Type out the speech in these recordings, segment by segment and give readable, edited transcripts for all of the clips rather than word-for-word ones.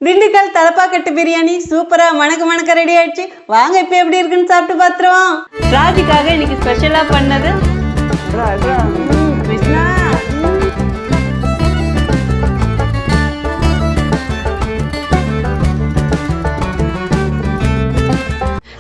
திண்டுக்கல் தலப்பாக்கட்டு பிரியாணி சூப்பரா மணக்க ரெடி ஆயிடுச்சு. வாங்க இப்ப எப்படி இருக்குன்னு சாப்பிட்டு பாத்துருவோம். ராஜுக்காக இன்னைக்கு ஸ்பெஷலா பண்ணது Krishna.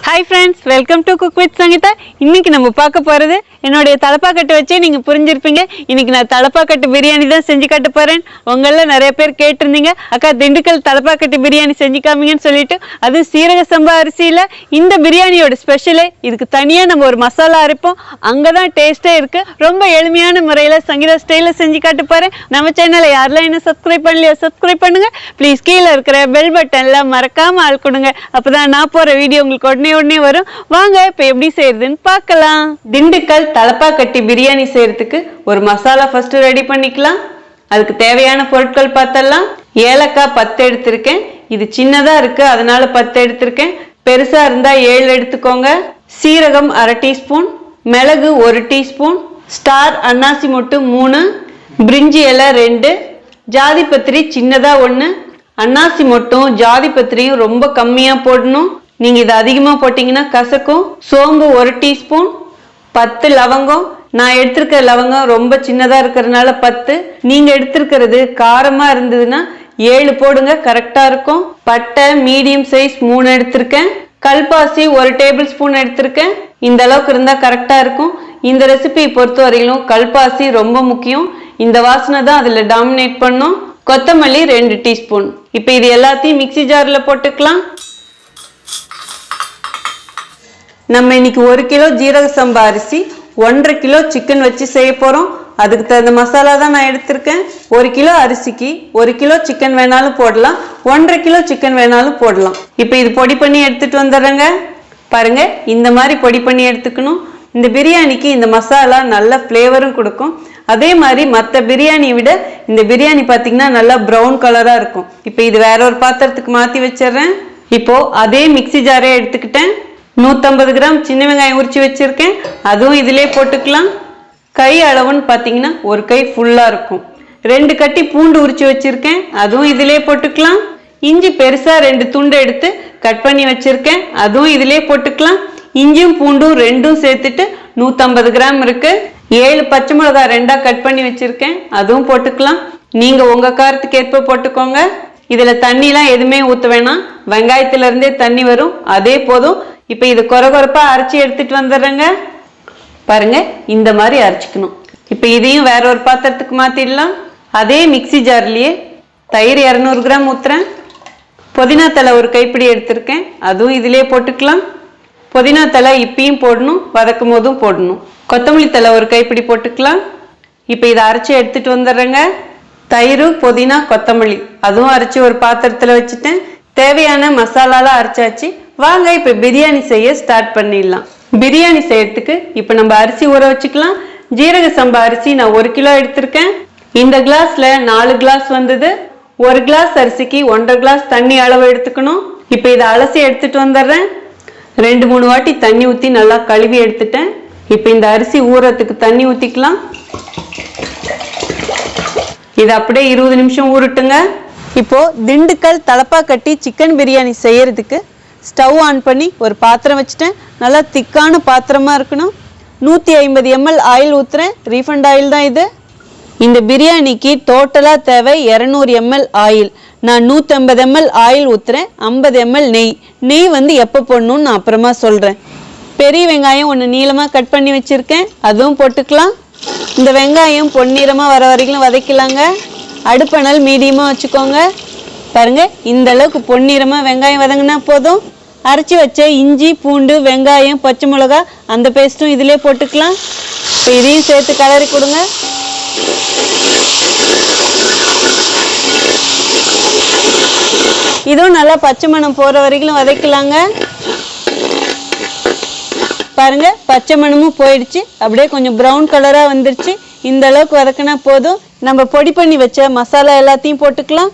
Hi friends, welcome to cook with Sangeetha. இன்னைக்கு நம்ம பார்க்க போகிறது என்னுடைய தலப்பாக்கட்டு வச்சே நீங்கள் புரிஞ்சிருப்பீங்க. இன்னைக்கு நான் தலப்பாக்கட்டு பிரியாணி தான் செஞ்சு காட்ட போகிறேன். உங்களில் நிறைய பேர் கேட்டிருந்தீங்க, அக்கா திண்டுக்கல் தலப்பாக்கட்டு பிரியாணி செஞ்சு காமிங்கன்னு சொல்லிட்டு. அது சீரக சம்பா அரிசியில் இந்த பிரியாணியோட ஸ்பெஷலே. இதுக்கு தனியாக நம்ம ஒரு மசாலா அரைப்போம், அங்கே தான் டேஸ்ட்டே இருக்குது. ரொம்ப எளிமையான முறையில் சங்கீதா ஸ்டைலில் செஞ்சு காட்ட போகிறேன். நம்ம சேனலை யாரெல்லாம் இன்னும் சப்ஸ்கிரைப் பண்ணலையோ சப்ஸ்கிரைப் பண்ணுங்கள். ப்ளீஸ் கீழே இருக்கிற பெல் பட்டனில் மறக்காமல் ஆள் கொடுங்க. அப்போ தான் நான் போகிற வீடியோ உங்களுக்கு உடனே வரும். வாங்க இப்ப எப்படி செய்யறதுன்னு பார்க்கலாம். திண்டுக்கல் தலப்பாக்கட்டி பிரியாணி செய்யறதுக்கு ஒரு மசாலா ஃபர்ஸ்ட் ரெடி பண்ணிக்கலாம். அதுக்கு தேவையான பொருட்கள் பார்த்தலாம். ஏலக்காய் 10 எடுத்திருக்கேன். இது சின்னதா இருக்கு அதனால 10 எடுத்திருக்கேன். பெருசா இருந்தா 7 எடுத்துக்கோங்க. சீரகம் 1/2 டீஸ்பூன், மிளகு 1 டீஸ்பூன், ஸ்டார் அன்னாசி மொட்டு 3, பிரிஞ்சி இலை 2, ஜாதி பத்திரி சின்னதா 1. அன்னாசி மொட்டும் ஜாதி பத்திரியும் ரொம்ப கம்மியா போடணும். நீங்க இது அதிகமா போட்டீங்கன்னா கசக்கும். சோம்பு 1 டீஸ்பூன், 10 லவங்கம். நான் எடுத்திருக்கிற லவங்கம் ரொம்ப சின்னதா இருக்கிறதுனால 10. நீங்க எடுத்திருக்கிறது காரமா இருந்ததுன்னா 7 போடுங்க, கரெக்டா இருக்கும். பட்டை மீடியம் சைஸ் 3 எடுத்திருக்கேன். கல்பாசி 1 டேபிள் ஸ்பூன் எடுத்திருக்கேன். இந்த அளவுக்கு இருந்தா கரெக்டா இருக்கும். இந்த ரெசிபி பொறுத்த வரையிலும் கல்பாசி ரொம்ப முக்கியம். இந்த வாசனை தான் அதுல டாமினேட் பண்ணும். கொத்தமல்லி 2 டீஸ்பூன். இப்ப இது எல்லாத்தையும் மிக்சி ஜார்ல போட்டுக்கலாம். நம்ம இன்னைக்கு 1 கிலோ ஜீரக சம்பா அரிசி 1.5 கிலோ சிக்கன் வச்சு செய்ய போறோம். அதுக்கு தகுந்த மசாலா தான் நான் எடுத்திருக்கேன். 1 கிலோ அரிசிக்கு 1 கிலோ சிக்கன் வேணாலும் போடலாம், 1.5 கிலோ சிக்கன் வேணாலும் போடலாம். இப்போ இது பொடி பண்ணி எடுத்துட்டு வந்துடுறேங்க. பாருங்க, இந்த மாதிரி பொடி பண்ணி எடுத்துக்கணும். இந்த பிரியாணிக்கு இந்த மசாலா நல்ல ஃப்ளேவரும் கொடுக்கும். அதே மாதிரி மற்ற பிரியாணியை விட இந்த பிரியாணி பார்த்தீங்கன்னா நல்லா ப்ரௌன் கலரா இருக்கும். இப்போ இது வேற ஒரு பாத்திரத்துக்கு மாற்றி வச்சிடுறேன். இப்போ அதே மிக்சி ஜாரே எடுத்துக்கிட்டேன். 150 கிராம் சின்ன வெங்காயம் உரிச்சு வச்சிருக்கேன், அதுவும் இதிலே போட்டுக்கலாம். கை அளவுன்னு பார்த்தீங்கன்னா ஒரு கை ஃபுல்லா இருக்கும். 2 கட்டி பூண்டு உரிச்சு வச்சிருக்கேன், அதுவும் இதிலே போட்டுக்கலாம். இஞ்சி பெருசா 2 துண்டு எடுத்து கட் பண்ணி வச்சிருக்கேன், அதுவும் இதிலே போட்டுக்கலாம். இஞ்சியும் பூண்டும் 2ம் சேர்த்துட்டு 150 கிராம் இருக்கு. 7 பச்சை மிளகாய் 2ஆ கட் பண்ணி வச்சிருக்கேன், அதுவும் போட்டுக்கலாம். நீங்க உங்க காரத்துக்கு ஏற்ப போட்டுக்கோங்க. இதுல தண்ணிலாம் எதுவுமே ஊத்த வேணாம், வெங்காயத்துல இருந்தே தண்ணி வரும், அதே போதும். இப்ப இது கொரகொரப்பா அரைச்சி எடுத்துட்டு வந்துடுறேங்க. பாருங்க, இந்த மாதிரி அரைச்சிக்கணும். இப்ப இதையும் வேற ஒரு பாத்திரத்துக்கு மாத்திடலாம். அதே மிக்சி ஜார்லயே தயிர் 200 கிராம் ஊத்துறேன். புதினா தலை 1 கைப்பிடி எடுத்திருக்கேன், அதுவும் இதிலே போட்டுக்கலாம். புதினா தலை இப்பயும் போடணும், வதக்கும் போதும் போடணும். கொத்தமல்லி தலை 1 கைப்பிடி போட்டுக்கலாம். இப்ப இதை அரைச்சி எடுத்துட்டு வந்துடுறேங்க. தயிர், புதினா, கொத்தமல்லி அதுவும் அரைச்சி ஒரு பாத்திரத்துல வச்சுட்டேன். தேவையான மசாலாலாம் அரைச்சாச்சு. வாங்க இப்ப பிரியாணி செய்ய ஸ்டார்ட் பண்ணிடலாம். பிரியாணி செய்யறதுக்கு இப்ப நம்ம அரிசி ஊற வச்சுக்கலாம். ஜீரக சம்பா அரிசி நான் 1 கிலோ எடுத்திருக்கேன். இந்த கிளாஸ்ல 4 கிளாஸ் வந்தது. 1 கிளாஸ் அரிசிக்கு 1.5 கிளாஸ் தண்ணி அளவு எடுத்துக்கணும். இப்ப இதை அலசி எடுத்துட்டு வந்துடுறேன். 2-3 வாட்டி தண்ணி ஊத்தி நல்லா கழுவி எடுத்துட்டேன். இப்ப இந்த அரிசி ஊறத்துக்கு தண்ணி ஊத்திக்கலாம். இது அப்படியே 20 நிமிஷம் ஊறட்டுங்க. இப்போ திண்டுக்கல் தலப்பாக்கட்டி சிக்கன் பிரியாணி செய்யறதுக்கு ஸ்டவ் ஆன் பண்ணி ஒரு பாத்திரம் வச்சுட்டேன். நல்லா திக்கான பாத்திரமா இருக்கணும். 150 ml ஆயில் ஊத்துறேன். ரீஃபண்ட் ஆயில் தான் இது. இந்த பிரியாணிக்கு டோட்டலா தேவை 200 ml ஆயில். நான் 150 ml ஆயில் ஊத்துறேன். 50 ml நெய். நெய் வந்து எப்போ போடணும்னு நான் அப்புறமா சொல்றேன். பெரிய வெங்காயம் 1 நீளமா கட் பண்ணி வச்சிருக்கேன், அதுவும் போட்டுக்கலாம். இந்த வெங்காயம் பொன்னிறமா வர வரைக்கும் வதக்கலாங்க. அடுப்பணல் மீடியமா வச்சுக்கோங்க. பாருங்க, இந்த அளவுக்கு பொன்னிறமா வெங்காயம் வதங்கினா போதும். அரைச்சி வச்ச இஞ்சி பூண்டு வெங்காயம் பச்சை மிளகாய் அந்த பேஸ்ட்டும் இதிலே போட்டுக்கலாம். இப்போ இதையும் சேர்த்து கலரி கொடுங்க. இதுவும் நல்லா பச்சை மணம் போற வரைக்கும் வதக்கலாங்க. பாருங்க, பச்சை மணமும் போயிடுச்சு, அப்படியே கொஞ்சம் ப்ரௌன் கலரா வந்துருச்சு. இந்த அளவுக்கு வதக்கினா போதும். நம்ம பொடி பண்ணி வச்ச மசாலா எல்லாத்தையும் போட்டுக்கலாம்.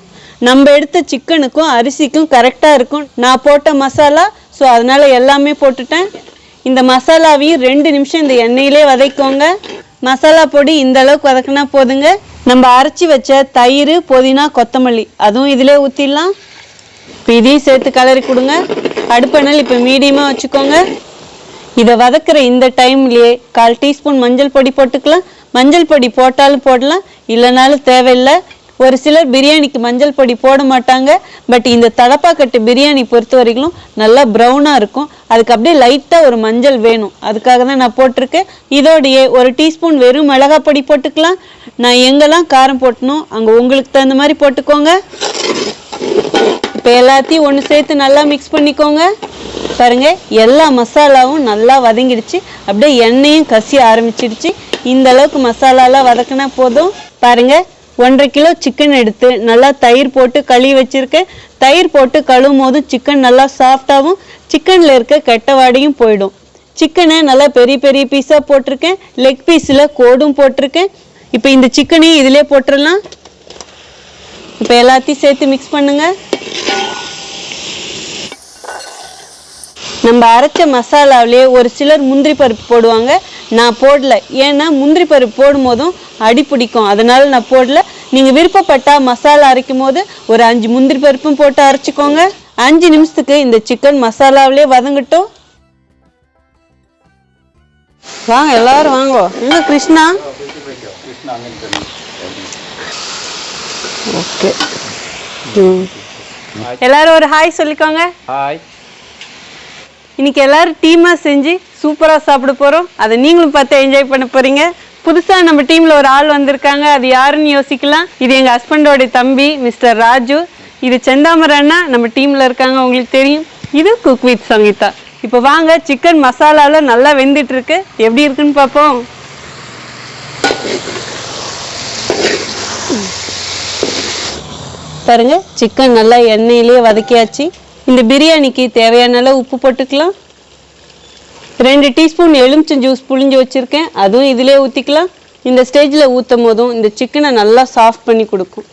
நம்ம எடுத்த சிக்கனுக்கும் அரிசிக்கும் கரெக்டா இருக்கும் நான் போட்ட மசாலா. ஸோ அதனால எல்லாமே போட்டுட்டேன். இந்த மசாலாவையும் 2 நிமிஷம் இந்த எண்ணெயிலே வதக்கோங்க. மசாலா பொடி இந்த அளவுக்கு வதக்கினா போதுங்க. நம்ம அரைச்சி வச்ச தயிர் புதினா கொத்தமல்லி அதுவும் இதிலே ஊற்றிடலாம். இப்போ இதையும் சேர்த்து கலரி கொடுங்க. அடுப்பணல் இப்போ மீடியமாக வச்சுக்கோங்க. இதை வதக்குற இந்த டைம்லேயே 1/4 டீஸ்பூன் மஞ்சள் பொடி போட்டுக்கலாம். மஞ்சள் பொடி போட்டாலும் போடலாம், இல்லைனாலும் தேவையில்லை. ஒரு சிலர் பிரியாணிக்கு மஞ்சள் பொடி போட மாட்டாங்க. பட் இந்த தலப்பாக்கட்டு பிரியாணி பொறுத்த வரைக்கும் நல்லா ப்ரௌனாக இருக்கும். அதுக்கு அப்படியே லைட்டாக ஒரு மஞ்சள் வேணும், அதுக்காக தான் நான் போட்டிருக்கேன். இதோடையே 1 டீஸ்பூன் வெறும் மிளகாய் பொடி போட்டுக்கலாம். நான் எங்கெல்லாம் காரம் போட்டணும் அங்கே உங்களுக்கு தகுந்த மாதிரி போட்டுக்கோங்க. இப்போ எல்லாத்தையும் ஒன்று சேர்த்து நல்லா மிக்ஸ் பண்ணிக்கோங்க. பாருங்க, எல்லா மசாலாவும் நல்லா வதங்கிடுச்சு, அப்படியே எண்ணெயும் கசிய ஆரம்பிச்சிடுச்சு. இந்த அளவுக்கு மசாலாலாம் வதக்கினா போதும். பாருங்க, 1.5 கிலோ சிக்கன் எடுத்து நல்லா தயிர் போட்டு கழுவி வச்சிருக்கேன். தயிர் போட்டு கழுவும் போதும் சிக்கன் நல்லா சாஃப்டாகவும் சிக்கனில் இருக்க கெட்ட வாடையும் போயிடும். சிக்கனை நல்லா பெரிய பெரிய பீஸாக போட்டிருக்கேன். லெக் பீஸில் கோடும் போட்டிருக்கேன். இப்போ இந்த சிக்கனையும் இதிலே போட்டுடலாம். இப்போ எல்லாத்தையும் சேர்த்து மிக்ஸ் பண்ணுங்க. நம்ம அரைச்ச மசாலாவிலே ஒரு சிலர் முந்திரி பருப்பு போடுவாங்க, நான் போடல. ஏன்னா முந்திரி பருப்பு போடும் போதும் அடி பிடிக்கும், அதனால நான் போடல. நீங்கள் விருப்பப்பட்டா மசாலா அரைக்கும் போது ஒரு 5 முந்திரி பருப்பும் போட்டு அரைச்சிக்கோங்க. 5 நிமிஷத்துக்கு இந்த சிக்கன் மசாலாவிலே வதங்கட்டும். வாங்க எல்லாரும் வாங்க. எங்க கிருஷ்ணா? ஓகே, எல்லாரும் ஒரு ஹாய் சொல்லிக்கோங்க. ஹாய். இன்னைக்கு எல்லாரும் டீமா செஞ்சு சூப்பரா சாப்பிட போறோம். அதை நீங்களும் பார்த்து என்ஜாய் பண்ண போறீங்க. புதுசா நம்ம டீம்ல ஒரு ஆள் வந்திருக்காங்க, அது யாருன்னு யோசிக்கலாம். இது எங்க ஹஸ்பண்டோட தம்பி மிஸ்டர் ராஜு. இது செந்தாமரை அண்ணா நம்ம டீம்ல இருக்காங்க, உங்களுக்கு தெரியும். இது குக் வித் சங்கீதா. இப்போ வாங்க, சிக்கன் மசாலால நல்லா வெந்துட்டு இருக்கு, எப்படி இருக்குன்னு பார்ப்போம். பாருங்க, சிக்கன் நல்லா எண்ணெயிலேயே வதக்கியாச்சு. இந்த பிரியாணிக்கு தேவையான அளவு உப்பு போட்டுக்கலாம். 2 டீஸ்பூன் எலுமிச்சம் ஜூஸ் புளிஞ்சு வச்சுருக்கேன், அதுவும் இதிலே ஊற்றிக்கலாம். இந்த ஸ்டேஜில் ஊற்றும் போதும் இந்த சிக்கனை நல்லா சாஃப்ட் பண்ணி கொடுக்கும்.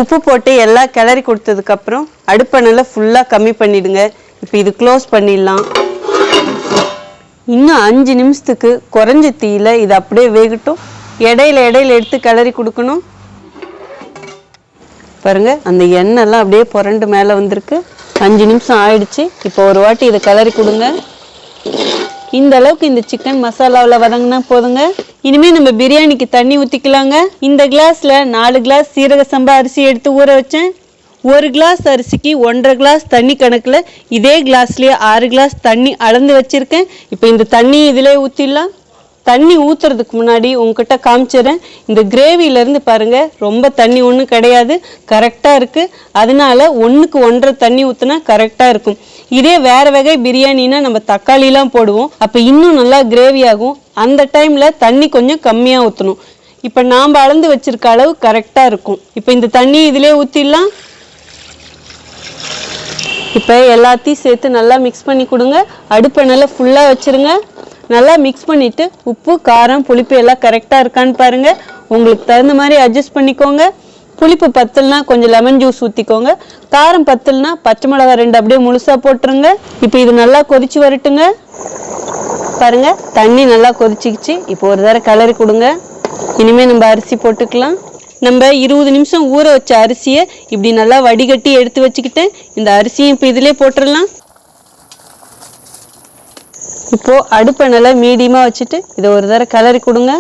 உப்பு போட்டு எல்லாம் கிளறி கொடுத்ததுக்கப்புறம் அடுப்பணலை ஃபுல்லாக கம்மி பண்ணிவிடுங்க. இப்போ இது க்ளோஸ் பண்ணிடலாம். இன்னும் 5 நிமிஷத்துக்கு குறைஞ்ச தீயில் இது அப்படியே வேகட்டும். இடையில எடுத்து கிளறி கொடுக்கணும். பாருங்க, அந்த எண்ணெய்லாம் அப்படியே புரண்டு மேலே வந்திருக்கு. 5 நிமிஷம் ஆயிடுச்சு. இப்போ ஒரு வாட்டி இதை கிளறி கொடுங்க. இந்த அளவுக்கு இந்த சிக்கன் மசாலாவில் வதங்கினா போதுங்க. இனிமேல் நம்ம பிரியாணிக்கு தண்ணி ஊற்றிக்கலாங்க. இந்த கிளாஸில் 4 கிளாஸ் சீரக சம்பா அரிசி எடுத்து ஊற வச்சேன். 1 கிளாஸ் அரிசிக்கு 1.5 கிளாஸ் தண்ணி கணக்கில் இதே கிளாஸ்லேயே 6 கிளாஸ் தண்ணி அளந்து வச்சுருக்கேன். இப்போ இந்த தண்ணி இதிலே ஊற்றிடலாம். தண்ணி ஊற்றுறதுக்கு முன்னாடி உங்ககிட்ட காமிச்சிடுறேன். இந்த கிரேவிலேருந்து பாருங்கள், ரொம்ப தண்ணி ஒன்றும் கிடையாது, கரெக்டாக இருக்குது. அதனால 1க்கு 1.5 தண்ணி ஊற்றினா கரெக்டாக இருக்கும். இதே வேறு வகை பிரியாணினா நம்ம தக்காளிலாம் போடுவோம், அப்போ இன்னும் நல்லா கிரேவி ஆகும். அந்த டைமில் தண்ணி கொஞ்சம் கம்மியாக ஊற்றணும். இப்போ நாம் அளந்து வச்சிருக்க அளவு கரெக்டாக இருக்கும். இப்போ இந்த தண்ணி இதிலே ஊற்றிடலாம். இப்போ எல்லாத்தையும் சேர்த்து நல்லா மிக்ஸ் பண்ணி கொடுங்க. அடுப்பை நல்லா ஃபுல்லாக வச்சுருங்க. நல்லா மிக்ஸ் பண்ணிவிட்டு உப்பு காரம் புளிப்பு எல்லாம் கரெக்டாக இருக்கான்னு பாருங்கள். உங்களுக்கு தகுந்த மாதிரி அட்ஜஸ்ட் பண்ணிக்கோங்க. புளிப்பு பத்தல்னா கொஞ்சம் லெமன் ஜூஸ் ஊற்றிக்கோங்க. காரம் பத்தல்னா பச்சை மிளகாய் 2 அப்படியே முழுசாக போட்டுருங்க. இப்போ இது நல்லா கொதிச்சு வரட்டுங்க. பாருங்கள், தண்ணி நல்லா கொதிச்சிக்கிச்சு. இப்போ ஒரு தடவை கிளறி கொடுங்க. இனிமேல் நம்ம அரிசி போட்டுக்கலாம். நம்ம 20 நிமிஷம் ஊற வச்ச அரிசியை இப்படி நல்லா வடிகட்டி எடுத்து வச்சுக்கிட்டு இந்த அரிசியும் இப்போ இதிலே போட்டுடலாம். இப்போது அடுப்பை நல்லா மீடியமாக வச்சுட்டு இதை ஒரு தடவை கிளறி கொடுங்க.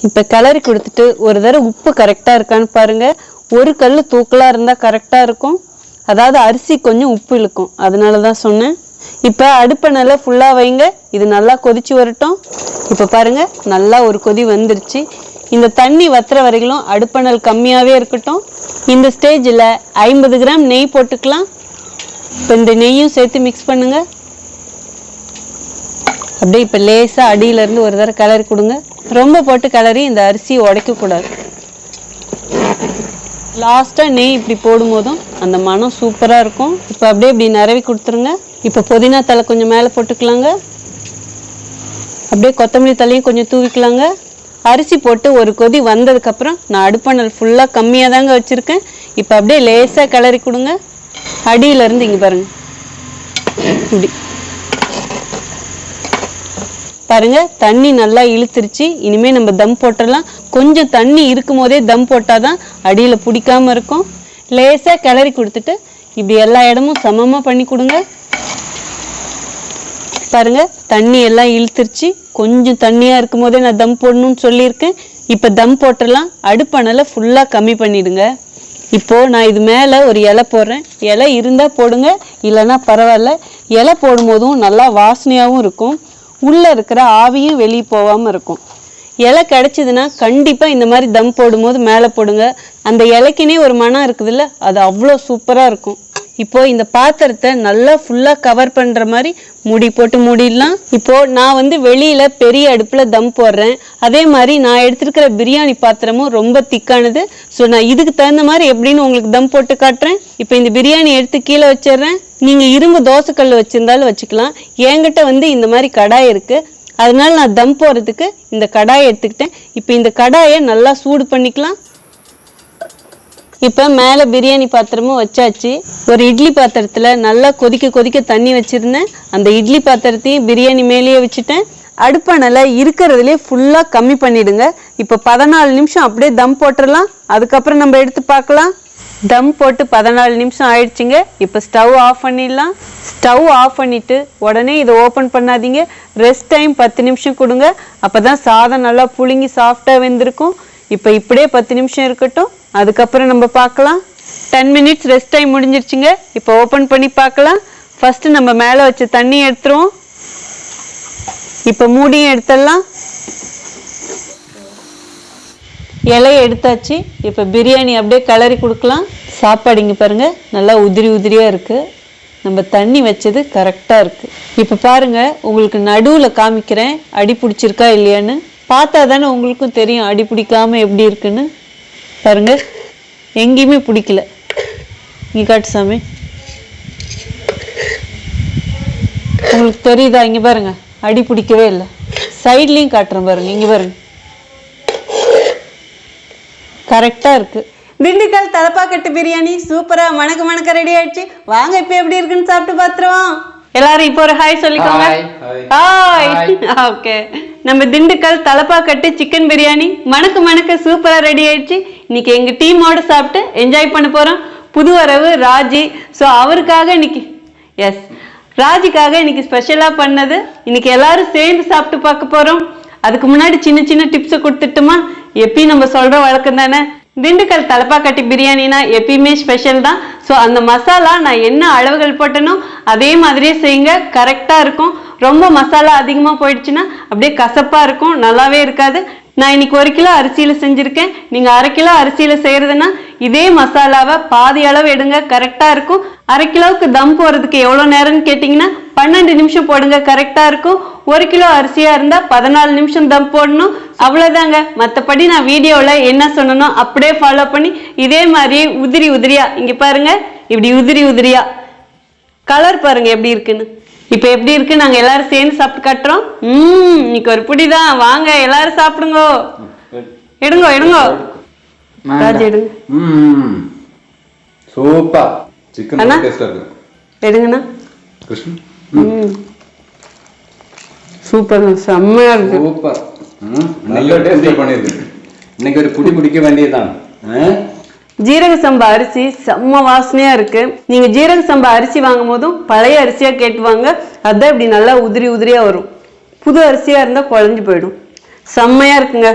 இப்போ கிளறி கொடுத்துட்டு ஒரு தடவை உப்பு கரெக்டாக இருக்கான்னு பாருங்கள். ஒரு கல் தூக்கலாக இருந்தால் கரெக்டாக இருக்கும், அதாவது அரிசி கொஞ்சம் உப்பு இழுக்கும், அதனால தான் சொன்னேன். இப்போ அடுப்பை நல்லா ஃபுல்லாக வைங்க. இது நல்லா கொதிச்சு வரட்டும். இப்போ பாருங்கள், நல்லா ஒரு கொதி வந்துருச்சு. இந்த தண்ணி வத்துற வரைக்கும் அடுப்பணல் கம்மியாகவே இருக்கட்டும். இந்த ஸ்டேஜில் 50 கிராம் நெய் போட்டுக்கலாம். இப்போ இந்த நெய்யும் சேர்த்து மிக்ஸ் பண்ணுங்கள். அப்படியே இப்போ லேசாக அடியிலேருந்து ஒரு தடவை கிளறி கொடுங்க. ரொம்ப போட்டு கிளறி இந்த அரிசியை உடைக்கக்கூடாது. லாஸ்ட்டாக நெய் இப்படி போடும்போதும் அந்த மனம் சூப்பராக இருக்கும். இப்போ அப்படியே இப்படி நிறவி கொடுத்துருங்க. இப்போ புதினா தலை கொஞ்சம் மேலே போட்டுக்கலாங்க. அப்படியே கொத்தமல்லி தலையும் கொஞ்சம் தூவிக்கலாங்க. அரிசி போட்டு ஒரு கொதி வந்ததுக்கப்புறம் நான் அடுப்பணல் ஃபுல்லாக கம்மியாக தாங்க வச்சுருக்கேன். இப்போ அப்படியே லேசாக கிளறி கொடுங்க. அடியிலேருந்து இங்கே பாருங்கள், இப்படி பாருங்க, தண்ணி நல்லா இழுத்துருச்சு. இனிமே நம்ம தம் போட்டுடலாம். கொஞ்சம் தண்ணி இருக்கும் போதே தம் போட்டாதான் அடியில் பிடிக்காம இருக்கும். லேசாக கிளறி கொடுத்துட்டு இப்படி எல்லா இடமும் சமமாக பண்ணி கொடுங்க. பாருங்க தண்ணி எல்லாம் இழுத்துருச்சு. கொஞ்சம் தண்ணியாக இருக்கும் போதே நான் தம் போடணும்னு சொல்லியிருக்கேன். இப்போ தம் போட்டுடலாம். அடுப்பானல ஃபுல்லாக கம்மி பண்ணிடுங்க. இப்போது நான் இது மேலே ஒரு இலை போடுறேன். இலை இருந்தால் போடுங்க, இல்லைன்னா பரவாயில்ல. இலை போடும் போதும் நல்லா வாசனையாகவும் இருக்கும், உள்ளே இருக்கிற ஆவியும் வெளியே போகாமல் இருக்கும். இலை கிடச்சிதுன்னா கண்டிப்பாக இந்த மாதிரி தம் போடும்போது மேலே போடுங்க. அந்த இலைக்குனே ஒரு மனம் இருக்குதுல்ல, அது அவ்வளோ சூப்பராக இருக்கும். இப்போது இந்த பாத்திரத்தை நல்லா ஃபுல்லாக கவர் பண்ணுற மாதிரி மூடி போட்டு மூடிடலாம். இப்போது நான் வெளியில் பெரிய அடுப்பில் தம் போடுறேன். அதே மாதிரி நான் எடுத்துருக்கிற பிரியாணி பாத்திரமும் ரொம்ப திக்கானது. ஸோ நான் இதுக்கு தகுந்த மாதிரி எப்படின்னு உங்களுக்கு தம் போட்டு காட்டுறேன். இப்போ இந்த பிரியாணி எடுத்து கீழே வச்சிடுறேன். நீங்கள் இரும்பு தோசைக்கல் வச்சுருந்தாலும் வச்சுக்கலாம். என்கிட்ட இந்த மாதிரி கடாய் இருக்குது, அதனால நான் தம் போடுறதுக்கு இந்த கடாயை எடுத்துக்கிட்டேன். இப்போ இந்த கடாயை நல்லா சூடு பண்ணிக்கலாம். இப்போ மேலே பிரியாணி பாத்திரமும் வச்சாச்சு. ஒரு இட்லி பாத்திரத்தில் நல்லா கொதிக்க தண்ணி வச்சுருந்தேன். அந்த இட்லி பாத்திரத்தையும் பிரியாணி மேலேயே வச்சுட்டேன். அடுப்பானல இருக்கிறதுலே ஃபுல்லாக கம்மி பண்ணிடுங்க. இப்போ 14 நிமிஷம் அப்படியே தம் போட்டுடலாம். அதுக்கப்புறம் நம்ம எடுத்து பார்க்கலாம். தம் போட்டு 14 நிமிஷம் ஆயிடுச்சுங்க. இப்போ ஸ்டவ் ஆஃப் பண்ணிடலாம். ஸ்டவ் ஆஃப் பண்ணிவிட்டு உடனே இதை ஓப்பன் பண்ணாதீங்க. ரெஸ்ட் டைம் 10 நிமிஷம் கொடுங்க. அப்போ தான் சாதம் நல்லா புழுங்கி சாஃப்டாக வெந்திருக்கும். இப்போ இப்படியே 10 நிமிஷம் இருக்கட்டும், அதுக்கப்புறம் நம்ம பார்க்கலாம். 10 மினிட்ஸ் ரெஸ்ட் டைம் முடிஞ்சிருச்சுங்க. இப்போ ஓப்பன் பண்ணி பார்க்கலாம். ஃபஸ்ட்டு நம்ம மேலே வச்ச தண்ணி எடுத்துருவோம். இப்போ மூடியும் எடுத்துடலாம். இலையை எடுத்தாச்சு. இப்போ பிரியாணி அப்படியே கிளறி கொடுக்கலாம். சாப்பாடு இங்கே பாருங்கள் நல்லா உதிரியாக இருக்குது. நம்ம தண்ணி வச்சது கரெக்டாக இருக்குது. இப்போ பாருங்கள், உங்களுக்கு நடுவில் காமிக்கிறேன் அடி பிடிச்சிருக்கா இல்லையான்னு. பார்த்தா தானே உங்களுக்கும் தெரியும் அடி பிடிக்காமல் எப்படி இருக்குன்னு. பாருங்கள், எங்கேயுமே பிடிக்கல. இங்கே காட்டு சாமி, உங்களுக்கு தெரியுதா? இங்கே பாருங்கள், அடி பிடிக்கவே இல்லை. சைட்லேயும் காட்டுறேன் பாருங்கள், இங்கே பாருங்கள், கரெக்டாக இருக்குது. திண்டுக்கல் தலப்பாக்கட்டு பிரியாணி சூப்பராக மணக்க ரெடி ஆயிடுச்சு. வாங்க இப்போ எப்படி இருக்குன்னு சாப்பிட்டு பார்த்துருவோம். எல்லாரும் இப்போ ஒரு ஹாய் சொல்லிக்கோங்க. ஹாய். ஓகே, நம்ம திண்டுக்கல் தலப்பாக்கட்டு சிக்கன் பிரியாணி மணக்க சூப்பரா ரெடி ஆயிடுச்சு. இன்னைக்கு எங்க டீமோட சாப்பிட்டு என்ஜாய் பண்ண போறோம். புது வரவு ராஜி. ஸோ அவருக்காக இன்னைக்கு ராஜிக்காக இன்னைக்கு ஸ்பெஷலா பண்ணது. இன்னைக்கு எல்லாரும் சேர்ந்து சாப்பிட்டு பார்க்க போறோம். அதுக்கு முன்னாடி சின்ன டிப்ஸை கொடுத்துட்டுமா? எப்பயும் நம்ம சொல்ற வழக்கம் தானே, திண்டுக்கல் தலப்பாக்கட்டி பிரியாணினா எப்பயுமே ஸ்பெஷல் தான். ஸோ அந்த மசாலா நான் என்ன அளவுகள் போட்டனோ அதே மாதிரியே செய்யுங்க, கரெக்டாக இருக்கும். ரொம்ப மசாலா அதிகமாக போயிடுச்சுன்னா அப்படியே கசப்பாக இருக்கும், நல்லாவே இருக்காது. நான் இன்னைக்கு 1 கிலோ அரிசியில் செஞ்சுருக்கேன். நீங்கள் 1/2 கிலோ அரிசியில் செய்கிறதுனா இதே மசாலாவை பாதி அளவு எடுங்க, கரெக்டாக இருக்கும். 1/2 கிலோவுக்கு தம் போகிறதுக்கு எவ்வளோ நேரம்னு கேட்டிங்கன்னா 12 நிமிஷம் போடுங்க, கரெக்டாக இருக்கும். 1 கிலோ அரிசியாக இருந்தால் 14 நிமிஷம் தம் போடணும். அவ்வளோதாங்க. மற்றபடி நான் வீடியோவில் என்ன சொன்னனோ அப்படியே ஃபாலோ பண்ணி இதே மாதிரியே உதிரியா இங்கே பாருங்கள், இப்படி உதிரியா கலர் பாருங்கள் எப்படி இருக்குன்னு. இப்போ எப்படி இருக்கு, நாங்கள் எல்லாரும் சேர்ந்து சாப்பிட்டு காட்டுறோம். இன்னைக்கு ஒரு பிடிதான். வாங்க எல்லாரும் சாப்பிடுங்க. எடுங்க ராஜ் எடுங்க. சூப்பர் சிக்கன் டேஸ்டா இருக்கு. எடுங்கண்ணா. சூப்பர், செம்மையா இருக்கு. சூப்பர், நல்ல டேஸ்ட் பண்ணிருக்கு. இன்னைக்கு ஒரு புடி பிடிக்க வேண்டியதுதான். ஜீரக சம்பா அரிசி செம்ம வாசனையா இருக்கு. நீங்க ஜீரக சம்பா அரிசி வாங்கும் போதும் பழைய அரிசியா கேட்டுவாங்க, அதான் இப்படி நல்லா உதிரியா வரும். புது அரிசியா இருந்தா குழஞ்சு போயிடும். செம்மையா இருக்குங்க.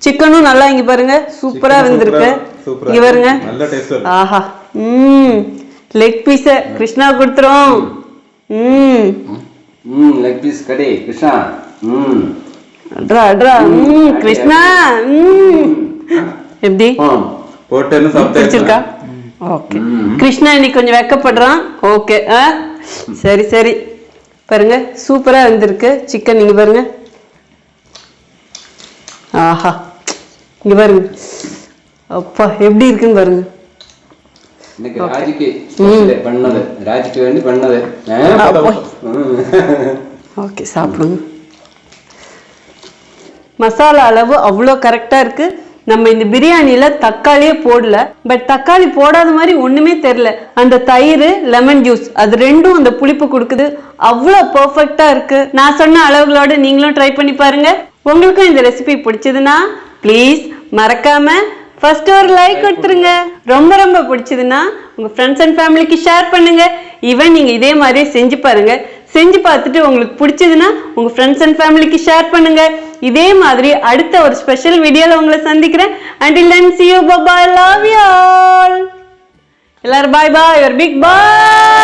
சிக்கனும் நல்லா இங்க பாருங்க சூப்பரா வெந்திருக்கு. இங்க பாருங்க, ஆஹா. லெக் பீஸ கிருஷ்ணா கொடுத்துரும். லெக் பீஸ் கடை கிருஷ்ணா. அட்ரா கிருஷ்ணா. எப்படி போட்டேன்னு சாப்பிட்டேன். ஓகே, கிருஷ்ணா இன்னைக்கு கொஞ்சம் வெக்கப்படுறான். ஓகே, சரி பாருங்க, சூப்பரா வந்திருக்கு சிக்கன். நீங்க பாருங்க, ஆஹா, இங்க பாருங்க, அப்பா எப்படி இருக்குன்னு பாருங்க. இன்னைக்கு ராஜிக்கு பண்ணது, ராஜிக்கு வேண்டி பண்ணது. ஓகே, சாப்பிடுங்க. மசாலா அளவு அவ்வளோ கரெக்டா இருக்கு. நம்ம இந்த பிரியாணியில தக்காளியே போடல, பட் தக்காளி போடாத மாதிரி ஒண்ணுமே தெரியல. அந்த தயிர் லெமன் ஜூஸ் அது ரெண்டும் அந்த புளிப்பு கொடுக்குது. அவ்வளோ பர்ஃபெக்டா இருக்கு. நான் சொன்ன அளவுகளோட நீங்களும் ட்ரை பண்ணி பாருங்க. உங்களுக்கும் இந்த ரெசிபி பிடிச்சதுன்னா ப்ளீஸ் மறக்காம ஃபர்ஸ்ட் ஒரு லைக் கொடுத்துருங்க. ரொம்ப ரொம்ப பிடிச்சதுன்னா உங்க ஃப்ரெண்ட்ஸ் அண்ட் ஃபேமிலிக்கு ஷேர் பண்ணுங்க. ஈவன் நீங்க இதே மாதிரி செஞ்சு பாருங்க. செஞ்சு பார்த்துட்டு உங்களுக்கு பிடிச்சதுன்னா உங்க ஃப்ரெண்ட்ஸ் அண்ட் ஃபேமிலிக்கு ஷேர் பண்ணுங்க. இதே மாதிரி அடுத்த ஒரு ஸ்பெஷல் வீடியோல உங்களை சந்திக்கிறேன். Until then, see you. Bye bye. Love you all. எல்லாரும் bye bye. Your big bye.